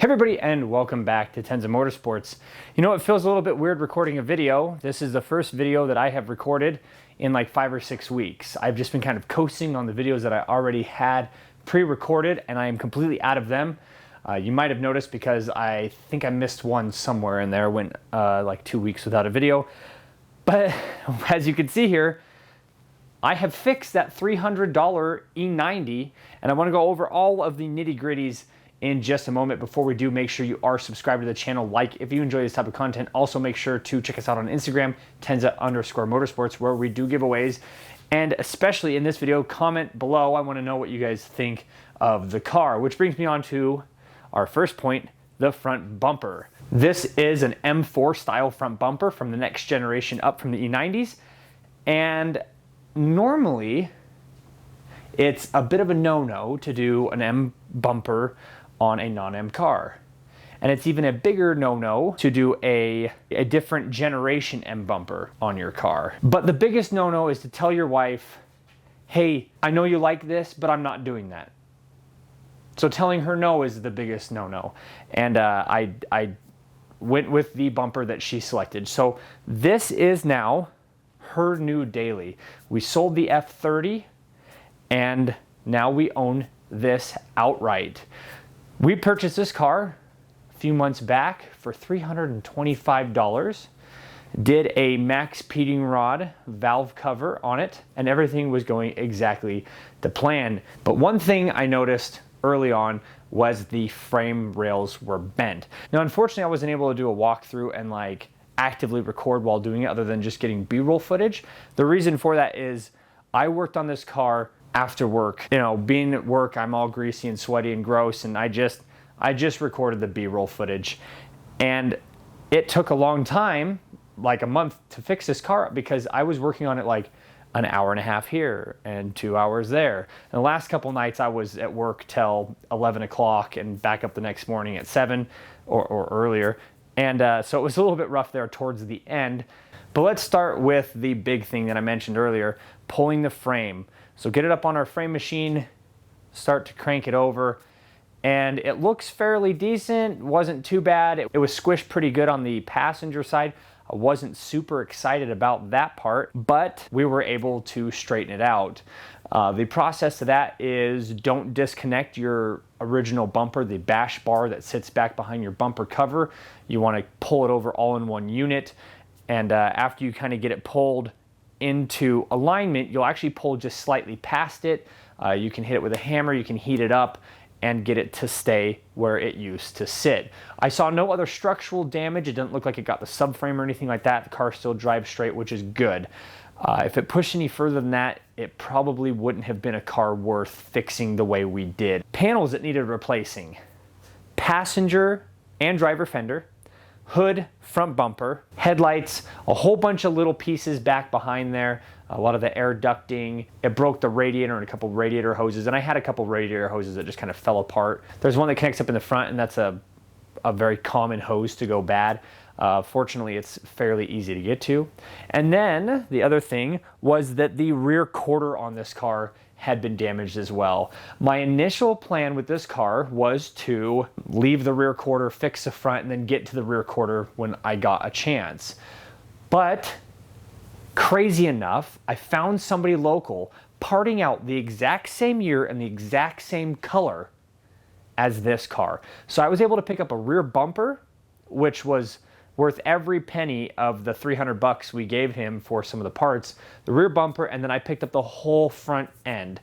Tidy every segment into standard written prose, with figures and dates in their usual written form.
Everybody, and welcome back to Tenza Motorsports. You know, it feels a little bit weird recording a video. This is the first video that I have recorded in like 5 or 6 weeks. I've just been kind of coasting on the videos that I already had pre-recorded, and I am completely out of them. You might have noticed because I think I missed one somewhere in there, went like 2 weeks without a video. But as you can see here, I have fixed that $300 E90, and I want to go over all of the nitty-gritties in just a moment. Before we do, make sure you are subscribed to the channel, like if you enjoy this type of content. Also make sure to check us out on Instagram, Tenza_Motorsports, where we do giveaways. And especially in this video, comment below. I want to know what you guys think of the car, which brings me on to our first point, the front bumper. This is an M4 style front bumper from the next generation up from the E90s. And normally it's a bit of a no-no to do an M bumper on a non-M car. And it's even a bigger no-no to do a different generation M bumper on your car. But the biggest no-no is to tell your wife, hey, I know you like this, but I'm not doing that. So telling her no is the biggest no-no. And I went with the bumper that she selected. So this is now her new daily. We sold the F30 and now we own this outright. We purchased this car a few months back for $325. Did a max peating rod valve cover on it, and everything was going exactly to plan. But one thing I noticed early on was the frame rails were bent. Now, unfortunately, I wasn't able to do a walkthrough and like actively record while doing it, other than just getting B-roll footage. The reason for that is I worked on this car after work. You know, being at work, I'm all greasy and sweaty and gross, and I just recorded the B-roll footage. And it took a long time, like a month, to fix this car up because I was working on it like an hour and a half here and 2 hours there. And the last couple nights I was at work till 11 o'clock and back up the next morning at 7 or earlier. And so it was a little bit rough there towards the end. But let's start with the big thing that I mentioned earlier, pulling the frame. So get it up on our frame machine, start to crank it over, and it looks fairly decent. Wasn't too bad. It was squished pretty good on the passenger side. I wasn't super excited about that part, but we were able to straighten it out. The process to that is don't disconnect your original bumper, the bash bar that sits back behind your bumper cover. You want to pull it over all in one unit, and after you kind of get it pulled into alignment, you'll actually pull just slightly past it. You can hit it with a hammer, you can heat it up and get it to stay where it used to sit. I saw no other structural damage. It didn't look like it got the subframe or anything like that. The car still drives straight, which is good. If it pushed any further than that, it probably wouldn't have been a car worth fixing the way we did. Panels that needed replacing: passenger and driver fender, hood, front bumper, headlights, a whole bunch of little pieces back behind there, a lot of the air ducting. It broke the radiator and a couple radiator hoses, and I had a couple radiator hoses that just kind of fell apart. There's one that connects up in the front, and that's a very common hose to go bad. Fortunately, it's fairly easy to get to. And then the other thing was that the rear quarter on this car had been damaged as well. My initial plan with this car was to leave the rear quarter, fix the front, and then get to the rear quarter when I got a chance. But crazy enough, I found somebody local parting out the exact same year and the exact same color as this car. So I was able to pick up a rear bumper, which was worth every penny of the $300 we gave him for some of the parts, the rear bumper, and then I picked up the whole front end,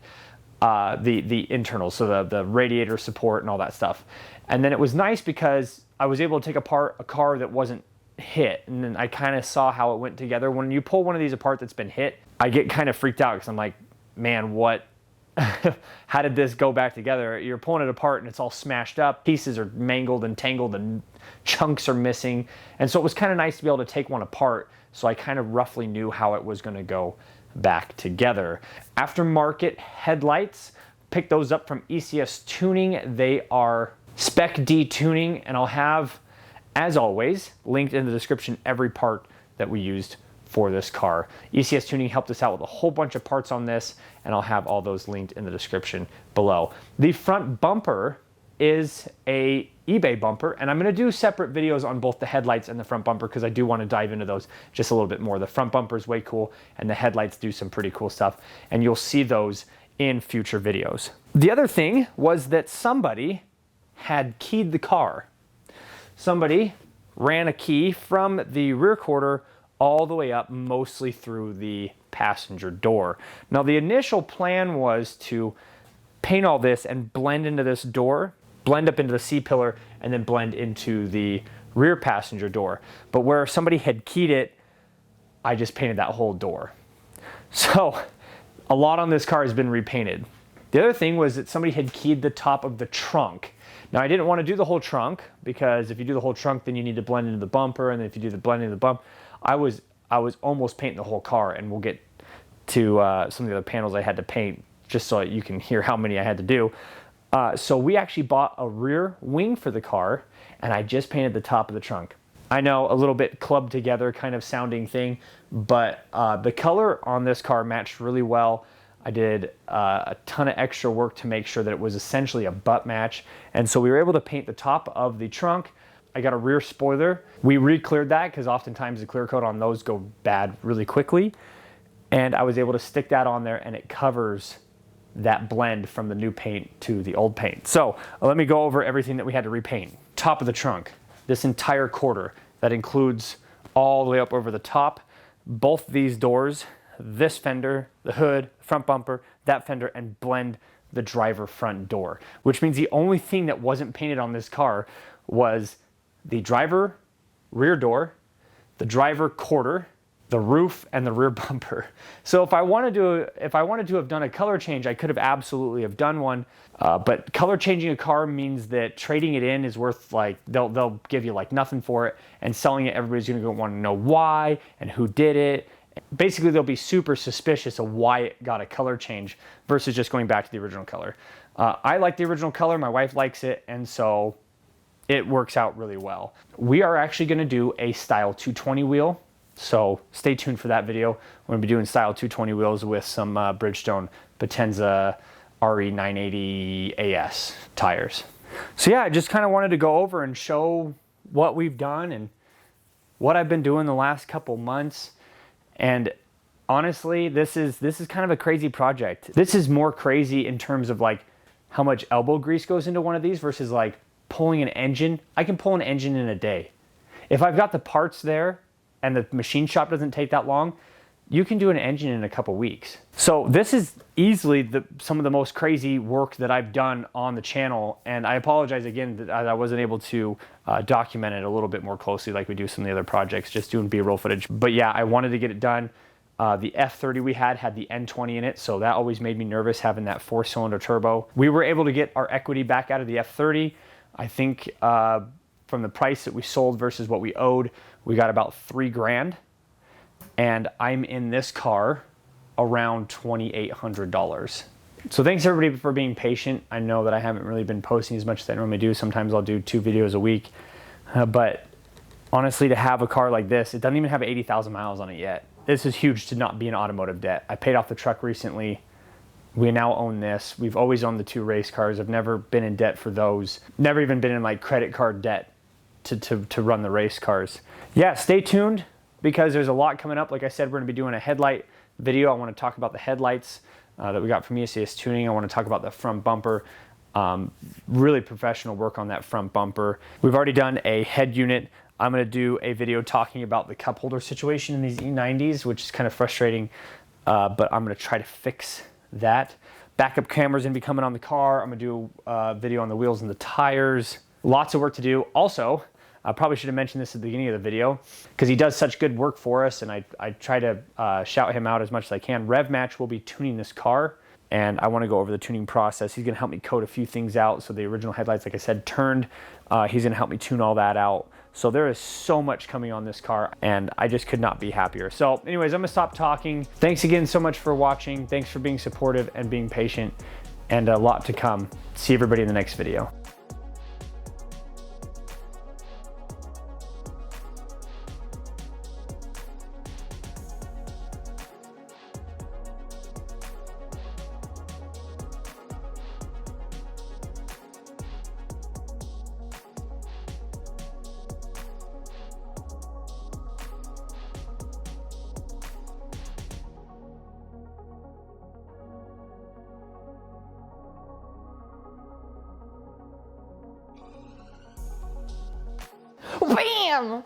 the internals, so the radiator support and all that stuff. And then it was nice because I was able to take apart a car that wasn't hit, and then I kind of saw how it went together. When you pull one of these apart that's been hit, I get kind of freaked out because I'm like, man, what? How did this go back together? You're pulling it apart and it's all smashed up. Pieces are mangled and tangled and chunks are missing. And so it was kind of nice to be able to take one apart, so I kind of roughly knew how it was going to go back together. Aftermarket headlights, picked those up from ECS Tuning. They are Spec D tuning, and I'll have, as always, linked in the description every part that we used for this car. ECS Tuning helped us out with a whole bunch of parts on this, and I'll have all those linked in the description below. The front bumper is a eBay bumper, and I'm going to do separate videos on both the headlights and the front bumper because I do want to dive into those just a little bit more. The front bumper is way cool, and the headlights do some pretty cool stuff, and you'll see those in future videos. The other thing was that somebody had keyed the car. Somebody ran a key from the rear quarter all the way up, mostly through the passenger door. Now, the initial plan was to paint all this and blend into this door, blend up into the C-pillar, and then blend into the rear passenger door. But where somebody had keyed it, I just painted that whole door. So a lot on this car has been repainted. The other thing was that somebody had keyed the top of the trunk. Now, I didn't want to do the whole trunk because if you do the whole trunk, then you need to blend into the bumper, and then if you do the blend into the bump, I was almost painting the whole car, and we'll get to some of the other panels I had to paint just so you can hear how many I had to do. So we actually bought a rear wing for the car, and I just painted the top of the trunk. I know, a little bit clubbed together kind of sounding thing, but the color on this car matched really well. I did a ton of extra work to make sure that it was essentially a butt match, and so we were able to paint the top of the trunk. I got a rear spoiler. We re-cleared that because oftentimes the clear coat on those go bad really quickly, and I was able to stick that on there, and it covers that blend from the new paint to the old paint. So let me go over everything that we had to repaint. Top of the trunk, this entire quarter, that includes all the way up over the top, both these doors, this fender, the hood, front bumper, that fender, and blend the driver front door, which means the only thing that wasn't painted on this car was the driver rear door, the driver quarter, the roof, and the rear bumper. So if I wanted to have done a color change, I could have absolutely have done one. But color changing a car means that trading it in is worth, like, they'll give you like nothing for it, and selling it, everybody's gonna want to know why and who did it. Basically, they'll be super suspicious of why it got a color change versus just going back to the original color. I like the original color, my wife likes it, and so it works out really well. We are actually gonna do a Style 220 wheel. So stay tuned for that video. We're going to be doing Style 220 wheels with some Bridgestone Tenza RE980 AS tires. So yeah, I just kind of wanted to go over and show what we've done and what I've been doing the last couple months. And honestly, this is kind of a crazy project. This is more crazy in terms of like how much elbow grease goes into one of these versus like pulling an engine. I can pull an engine in a day. If I've got the parts there, and the machine shop doesn't take that long, you can do an engine in a couple weeks. So this is easily some of the most crazy work that I've done on the channel, and I apologize again that I wasn't able to document it a little bit more closely like we do some of the other projects, just doing B-roll footage. But yeah, I wanted to get it done. The F30 we had the N20 in it, so that always made me nervous having that 4-cylinder turbo. We were able to get our equity back out of the F30. I think from the price that we sold versus what we owed, we got about $3,000, and I'm in this car around $2,800. So thanks everybody for being patient. I know that I haven't really been posting as much as I normally do. Sometimes I'll do 2 videos a week, but honestly, to have a car like this, it doesn't even have 80,000 miles on it yet. This is huge to not be in automotive debt. I paid off the truck recently. We now own this. We've always owned the 2 race cars. I've never been in debt for those. Never even been in like credit card debt to run the race cars. Yeah, stay tuned because there's a lot coming up. Like I said, we're gonna be doing a headlight video. I wanna talk about the headlights that we got from ESCS Tuning. I wanna talk about the front bumper. Really professional work on that front bumper. We've already done a head unit. I'm gonna do a video talking about the cup holder situation in these E90s, which is kind of frustrating, but I'm gonna try to fix that. Backup camera's gonna be coming on the car. I'm gonna do a video on the wheels and the tires. Lots of work to do. Also, I probably should have mentioned this at the beginning of the video because he does such good work for us, and I try to shout him out as much as I can. Rev Match will be tuning this car, and I want to go over the tuning process. He's going to help me code a few things out. So the original headlights, like I said, turned. He's going to help me tune all that out. So there is so much coming on this car, and I just could not be happier. So anyways, I'm going to stop talking. Thanks again so much for watching. Thanks for being supportive and being patient, and a lot to come. See everybody in the next video. am.